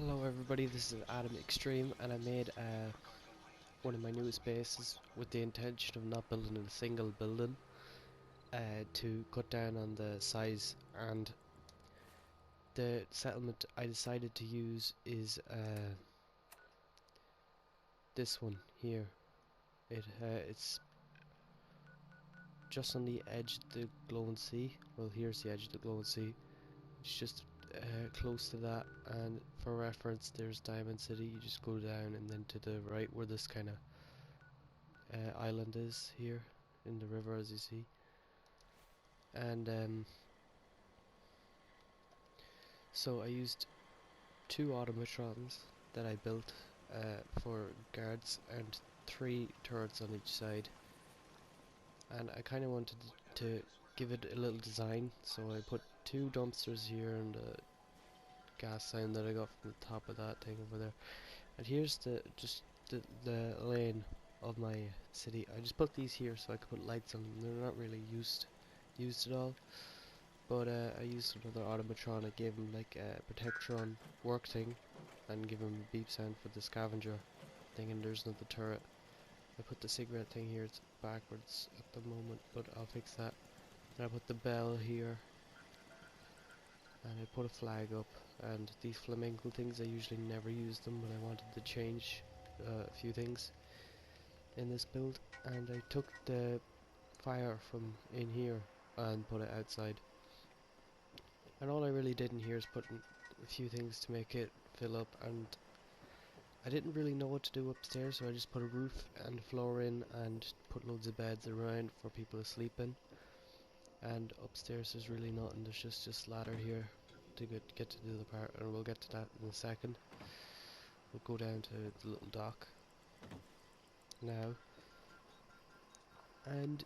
Hello everybody, this is ADAM-XTREME and I made one of my newest bases with the intention of not building a single building to cut down on the size, and the settlement I decided to use is this one here. It's just on the edge of the glowing sea. Well, here's the edge of the glowing sea. It's just close to that, and for reference there's Diamond City. You just go down and then to the right where this kind of island is here in the river, as you see. And so I used two automatrons that I built for guards and 3 turrets on each side, and I kind of wanted to give it a little design, so I put 2 dumpsters here and a gas sign that I got from the top of that thing over there. And here's the lane of my city. I just put these here so I could put lights on them. They're not really used at all, but I used another automatron. I gave him like a Protectron work thing and give him a beep sound for the scavenger thing, and there's another turret. I put the cigarette thing here, it's backwards at the moment, but I'll fix that. And I put the bell here, and I put a flag up, and these flamingo things, I usually never use them, but I wanted to change a few things in this build, and I took the fire from in here and put it outside. And all I really did in here is put in a few things to make it fill up, and I didn't really know what to do upstairs, so I just put a roof and a floor in and put loads of beds around for people to sleep in. And upstairs there's really nothing, there's just ladder here to get to the other part, and we'll get to that in a second. We'll go down to the little dock now. And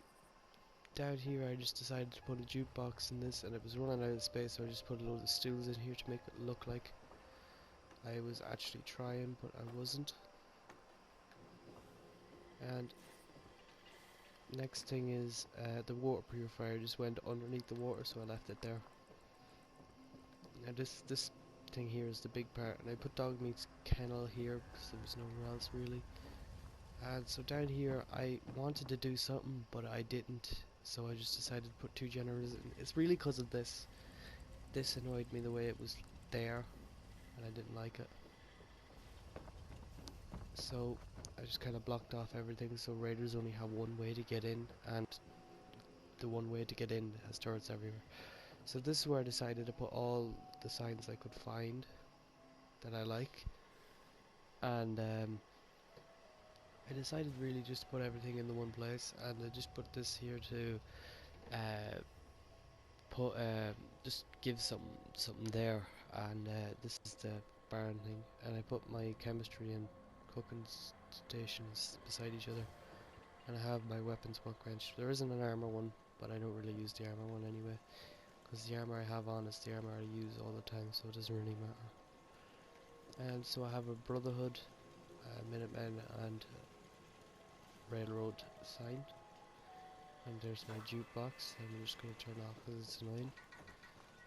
down here I just decided to put a jukebox in this, and it was running out of space, so I just put a load of stools in here to make it look like I was actually trying, but I wasn't. And next thing is the water purifier just went underneath the water, so I left it there. Now this thing here is the big part, and I put dog meat's kennel here because there was nowhere else really. And so down here I wanted to do something, but I didn't, so I just decided to put 2 generators in. It's really because of this. This annoyed me the way it was there, and I didn't like it. So I just kind of blocked off everything, so raiders only have one way to get in, and the one way to get in has turrets everywhere. So this is where I decided to put all the signs I could find that I like, and I decided really just to put everything in the one place, and I just put this here to put just give something there, and this is the barn thing, and I put my chemistry and cooking stations beside each other, and I have my weapons workbench. There isn't an armor one, but I don't really use the armor one anyway, because the armor I have on is the armor I use all the time, so it doesn't really matter. And so I have a Brotherhood, Minutemen, and Railroad sign. And there's my jukebox. I'm just going to turn off because it's annoying.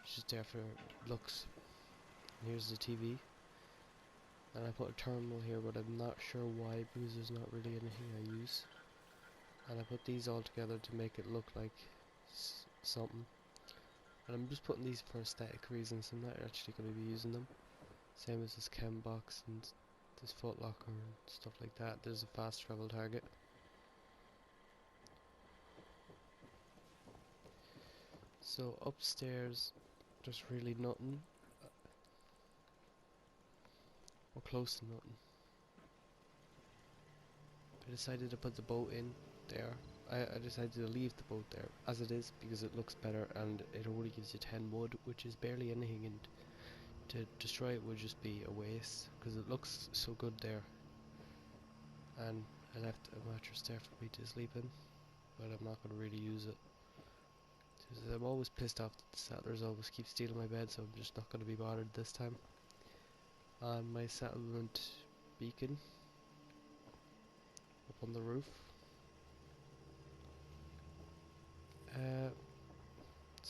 It's just there for looks. And here's the TV. And I put a terminal here, but I'm not sure why, because there's not really anything I use. And I put these all together to make it look like something. And I'm just putting these for aesthetic reasons. I'm not actually going to be using them. Same as this chem box and this foot locker and stuff like that. There's a fast travel target. So upstairs there's really nothing, or close to nothing. I decided to put the boat in there. I decided to leave the boat there as it is because it looks better, and it only gives you 10 wood, which is barely anything, and to destroy it would just be a waste because it looks so good there. And I left a mattress there for me to sleep in, but I'm not going to really use it. I'm always pissed off that the settlers always keep stealing my bed, so I'm just not going to be bothered this time. On my settlement beacon up on the roof.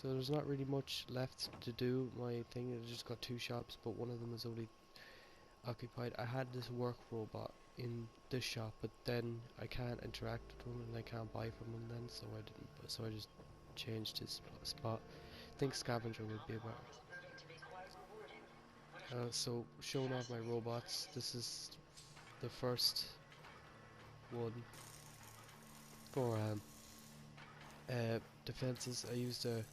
So there's not really much left to do. My thing, I just got 2 shops, but one of them is only occupied. I had this work robot in the shop, but then I can't interact with him and I can't buy from him then, so I didn't. So I just changed his spot. I think scavenger would be better. So showing off my robots. This is the first one for defenses. I used an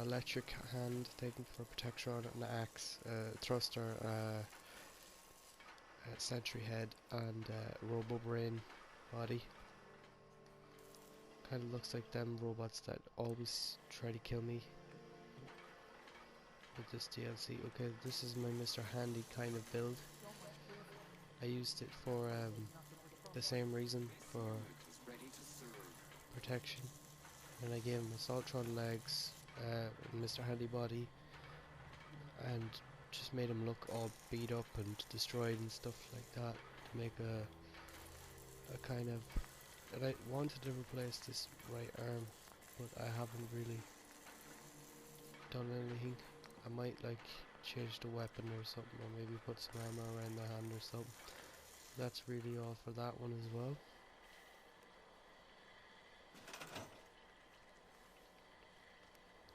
electric hand thing for protection, an axe, thruster, a sentry head, and robo brain body. Kind of looks like them robots that always try to kill me with this DLC. Okay, this is my Mr. Handy kind of build. I used it for the same reason, for protection. And I gave him Assaultron legs, Mr. Handy body, and just made him look all beat up and destroyed and stuff like that to make a kind of. And I wanted to replace this right arm, but I haven't really done anything. I might like change the weapon or something, or maybe put some armor around the hand or something. That's really all for that one as well.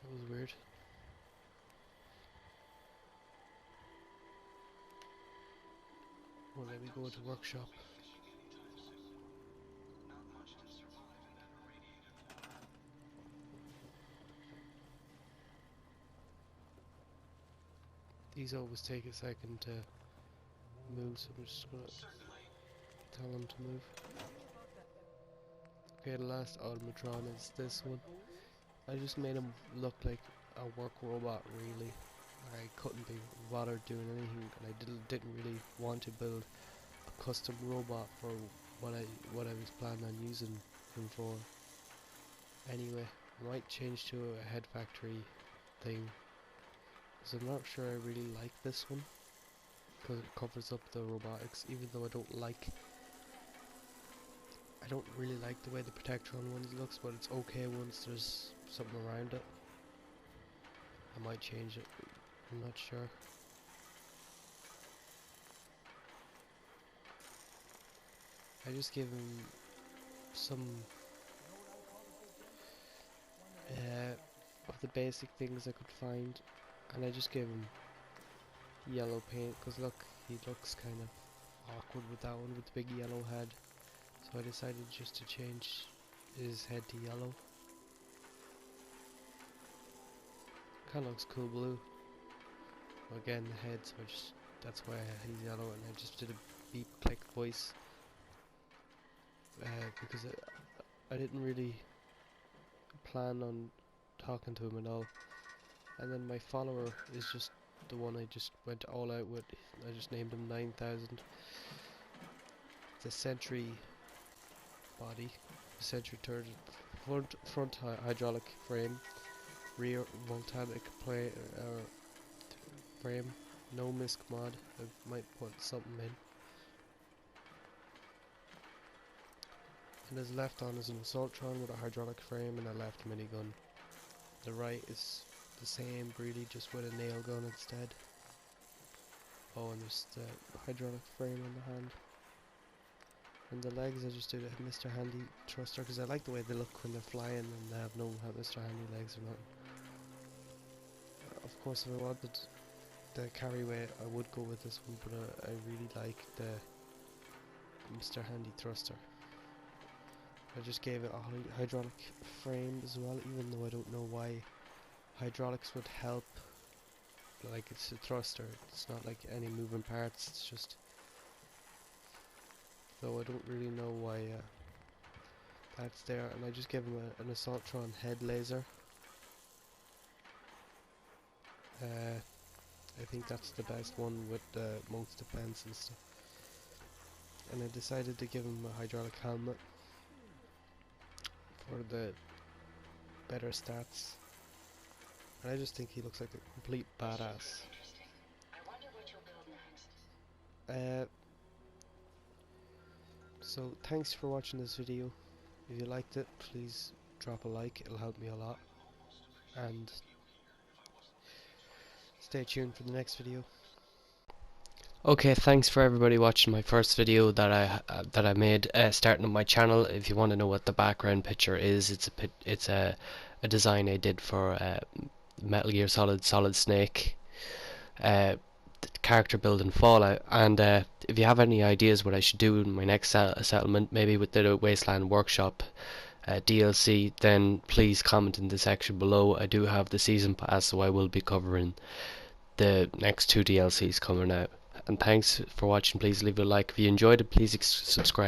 That was weird. Well, let me go to workshop. These always take a second to move, so I'm just gonna tell them to move. Okay, the last automatron is this one. I just made him look like a work robot, really. I couldn't be bothered doing anything, and I didn't really want to build a custom robot for what I was planning on using him for. Anyway, I might change to a head factory thing, because I'm not sure I really like this one, because it covers up the robotics, even though I don't really like the way the Protectron one looks, but it's okay once there's something around it. I might change it, I'm not sure. I just gave him some of the basic things I could find, and I just gave him yellow paint, because look, he looks kind of awkward with that one with the big yellow head, so I decided just to change his head to yellow. Kinda looks cool blue. Again, the head, so that's why he's yellow, and I just did a beep click voice, because I didn't really plan on talking to him at all. And then my follower is just the one I just went all out with. I just named him 9000. It's a sentry body, sentry turret, front hydraulic frame, rear volcanic frame, no misc mod. I might put something in. And his left on is an Assaultron with a hydraulic frame and a left minigun. The right is the same, really, just with a nail gun instead. Oh, and there's the hydraulic frame on the hand. And the legs, I just did a Mr. Handy thruster, because I like the way they look when they're flying and they have no Mr. Handy legs or nothing. Of course, if I wanted the carry weight, I would go with this one, but I really like the Mr. Handy thruster. I just gave it a hydraulic frame as well, even though I don't know why hydraulics would help. Like, it's a thruster, it's not like any moving parts, it's just. Though I don't really know why that's there, and I just gave him an Assaultron head laser. I think that's the best one with the most defense and stuff. And I decided to give him a hydraulic helmet for the better stats. And I just think he looks like a complete badass. So thanks for watching this video. If you liked it, please drop a like, it'll help me a lot. And stay tuned for the next video. Okay, thanks for everybody watching my first video that I made starting up my channel. If you want to know what the background picture is, it's a design I did for Metal Gear Solid Snake character build and Fallout. And if you have any ideas what I should do in my next settlement, maybe with the Wasteland Workshop DLC, then please comment in the section below. I do have the season pass, so I will be covering the next 2 DLCs coming out. And thanks for watching. Please leave a like if you enjoyed it. Please subscribe.